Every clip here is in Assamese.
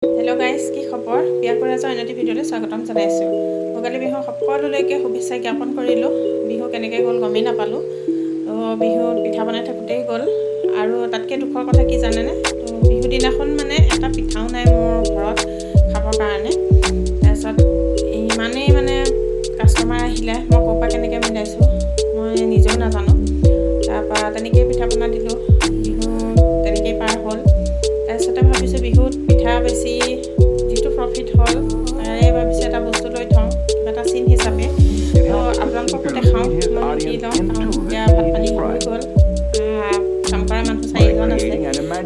হেল্ল' গাইজ, কি খবৰ? বিয়া কৰা যোৱা অন্য ভিডিঅ'লৈ স্বাগতম জনাইছোঁ। ভোগালী বিহু সকলোলৈকে শুভেচ্ছা জ্ঞাপন কৰিলোঁ। বিহু কেনেকৈ গ'ল গমেই নাপালোঁ। তো বিহুত পিঠা বনাই থাকোঁতেই গ'ল। আৰু তাতকৈ দুখৰ কথা কি জানেনে? তো বিহু দিনাখন মানে এটা পিঠাও নাই মোৰ ঘৰত খাবৰ কাৰণে। তাৰপিছত ইমানেই মানে কাষ্টমাৰ আহিলে, মই ক'ৰ পৰা কেনেকৈ মিলাইছোঁ মই নিজেও নাজানো। তাৰপৰা তেনেকৈয়ে পিঠা পনা দিলোঁ। বিহু তেনেকৈয়ে পাৰ হ'ল। তাৰপিছতে ভাবিছোঁ বিহুত পিঠা বেছি যিটো প্ৰফিট হ'ল তাৰে ভাবিছোঁ এটা বস্তু লৈ থওঁ, কিবা এটা চিন হিচাপে। তো আপোনালোককো দেখাওঁ মই কি লওঁ। এতিয়া ভাত পানী হৈ গ'ল। কাম কৰা মানুহ 4জন আছে,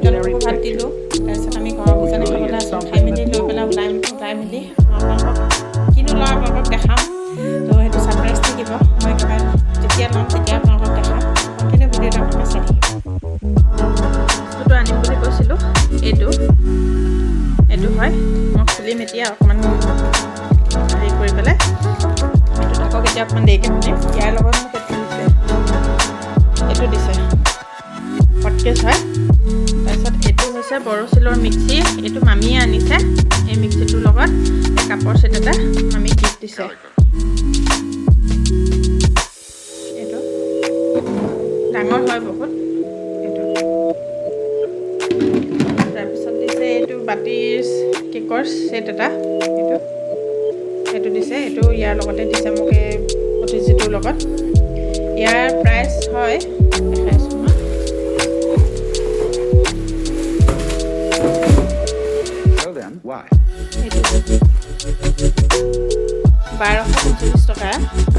তেওঁলোককো ভাত দিলোঁ। তাৰপিছত আমি ঘৰৰ ভোজনে খাবলৈ আছোঁ। খাই মেলি লৈ পেলাই ওলাই মেলি আপোনালোকক কিনো লওঁ আপোনালোকক দেখাম। তো সেইটো ছাৰপ্ৰাইজ থাকিব। মই একেবাৰে যেতিয়া ল'ম তেতিয়া আপোনালোকক দেখাম। কিন্তু ভিডিঅ'টো আপোনালোকে চাই থাকিব। বস্তুটো আনিম বুলি কৈছিলোঁ, এইটো হয়। মই খুলিম এতিয়া অকণমান হেৰি কৰি পেলাই। এইটো থাকক, এতিয়া অকণমান দেৰিকৈ খুলিম। ইয়াৰ লগত মোক এইটো দিছে হটকেছ হয়। তাৰপিছত এইটো হৈছে বৰচিলৰ মিক্সি। এইটো মামীয়ে আনিছে। এই মিক্সিটোৰ লগত এই কাপৰ ছেট এটা মামী গিফ্ট দিছে। এইটো ডাঙৰ হয় বহুত। তাৰপিছত দিছে এইটো বাতিৰ কেকৰ ছেট এটা। এইটো দিছে। এইটো ইয়াৰ লগতে দিছে মোক, এই ভতিজিটোৰ লগত। ইয়াৰ প্ৰাইচ হয়, দেখাইছোঁ মই। এইটো 1245 টকা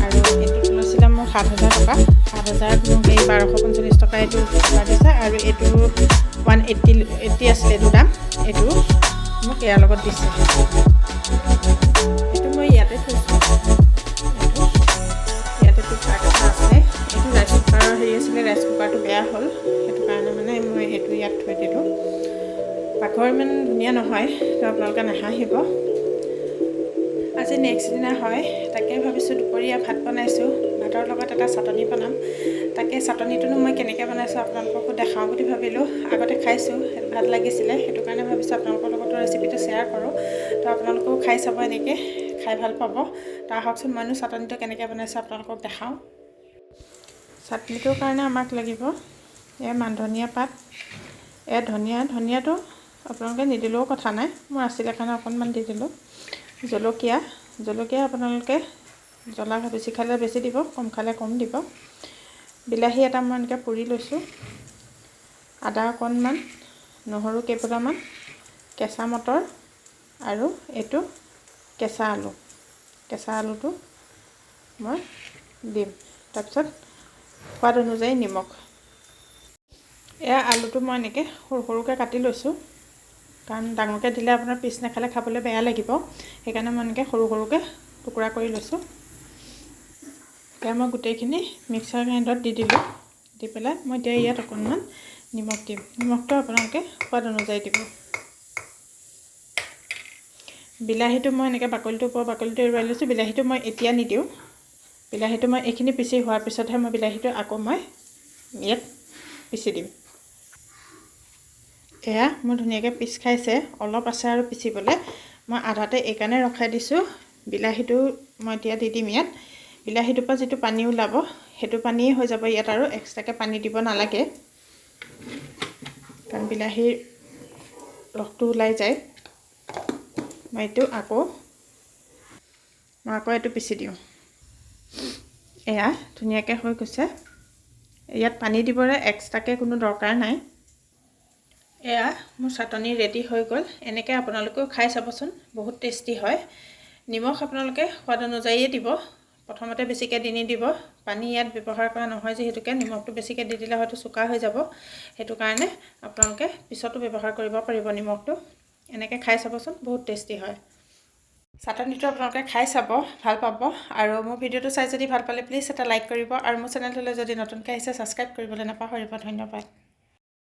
আৰু এইটোত লৈছিলে মোৰ 7,000 টকা। 7,000 মোক এই 1245 টকা এইটো অফাৰ দিছে। আৰু এইটো 180 আছিলে এইটো দাম। এইটো মোক ইয়াৰ লগত দিছে। এইটো মই ইয়াতে থৈছোঁ। ইয়াতে কুকাৰ এটা আছে। এইটো ৰাইচ কুকাৰৰ হেৰি আছিলে, ৰাইচ কুকাৰটো বেয়া হ'ল। সেইটো কাৰণে মানে মই এইটো ইয়াত থৈ দিলোঁ। পাকঘৰ ইমান ধুনীয়া নহয়, তো আপোনালোকে নাহাঁহিব। আজি নেক্সট দিনা হয়, তাকে ভাবিছোঁ দুপৰীয়া ভাত বনাইছোঁ। ভাতৰ লগত এটা চাটনি বনাম। তাকে চাটনিটোনো মই কেনেকৈ বনাইছোঁ আপোনালোককো দেখাওঁ বুলি ভাবিলোঁ। আগতে খাইছোঁ, ভাল লাগিছিলে। সেইটো কাৰণে ভাবিছোঁ আপোনালোকৰ লগতো ৰেচিপিটো শ্বেয়াৰ কৰোঁ। তো আপোনালোকেও খাই চাব, এনেকৈ খাই ভাল পাব। তো আহকচোন মইনো চাটনিটো কেনেকৈ বনাইছোঁ আপোনালোকক দেখাওঁ। চাটনিটোৰ কাৰণে আমাক লাগিব মান ধনিয়া পাত, ধনিয়াটো আপোনালোকে নিদিলেও কথা নাই, মোৰ আছিলে কাৰণে অকণমান দি দিলোঁ। জলকীয়া আপোনালোকে জ্বলা বেছি খালে বেছি দিব, কম খালে কম দিব। বিলাহী এটা মই এনেকৈ পুৰি লৈছোঁ। আদা অকণমান, নহৰু কেইফোটামান, কেঁচা মটৰ আৰু এইটো কেঁচা আলুটো মই দিম। তাৰপিছত সোৱাদ অনুযায়ী নিমখ। এয়া আলুটো মই এনেকৈ সৰু সৰুকৈ কাটি লৈছোঁ, কাৰণ ডাঙৰকৈ দিলে আপোনাৰ পিচ নাখালে খাবলৈ বেয়া লাগিব। সেইকাৰণে মই এনেকৈ সৰু সৰুকৈ টুকুৰা কৰি লৈছোঁ। এতিয়া মই গোটেইখিনি মিক্সাৰ গ্ৰাইণ্ডাৰত দি দিলোঁ। দি পেলাই মই এতিয়া ইয়াত অকণমান নিমখ দিম। নিমখটো আপোনালোকে সোৱাদ অনুযায়ী দিব। বিলাহীটো মই এনেকৈ বাকলিটো এৰুৱাই লৈছোঁ। বিলাহীটো মই এতিয়া নিদিওঁ। বিলাহীটো মই এইখিনি পিচি হোৱাৰ পিছতহে মই বিলাহীটো আকৌ মই ইয়াত পিচি দিম। এয়া মোৰ ধুনীয়াকৈ পিচ খাইছে, অলপ আছে আৰু পিচিবলৈ। মই আধাতে এইকাৰণে ৰখাই দিছোঁ। বিলাহীটো মই এতিয়া দি দিম ইয়াত। বিলাহীটোৰ পৰা যিটো পানী ওলাব সেইটো পানীয়ে হৈ যাব ইয়াত, আৰু এক্সট্ৰাকৈ পানী দিব নালাগে, কাৰণ বিলাহীৰ ৰসটো ওলাই যায়। মই আকৌ এইটো পিচি দিওঁ। এয়া ধুনীয়াকৈ হৈ গৈছে। ইয়াত পানী দিবলৈ এক্সট্ৰাকৈ কোনো দৰকাৰ নাই। এয়া মোৰ চাটনি ৰেডি হৈ গ'ল। এনেকৈ আপোনালোকেও খাই চাবচোন, বহুত টেষ্টি হয়। নিমখ আপোনালোকে সোৱাদ অনুযায়ীয়ে দিব। প্ৰথমতে বেছিকৈ দি নিদিব। পানী ইয়াত ব্যৱহাৰ কৰা নহয় যিহেতুকে নিমখটো বেছিকৈ দি দিলে হয়তো চোকা হৈ যাব। সেইটো কাৰণে আপোনালোকে পিছতো ব্যৱহাৰ কৰিব পাৰিব নিমখটো। এনেকৈ খাই চাবচোন, বহুত টেষ্টি হয়। চাটনিটো আপোনালোকে খাই চাব, ভাল পাব। আৰু মোৰ ভিডিঅ'টো চাই যদি ভাল পালে প্লিজ এটা লাইক কৰিব, আৰু মোৰ চেনেলটোলৈ যদি নতুনকৈ আহিছে ছাবস্ক্ৰাইব কৰিবলৈ নাপাহৰিব। ধন্যবাদ।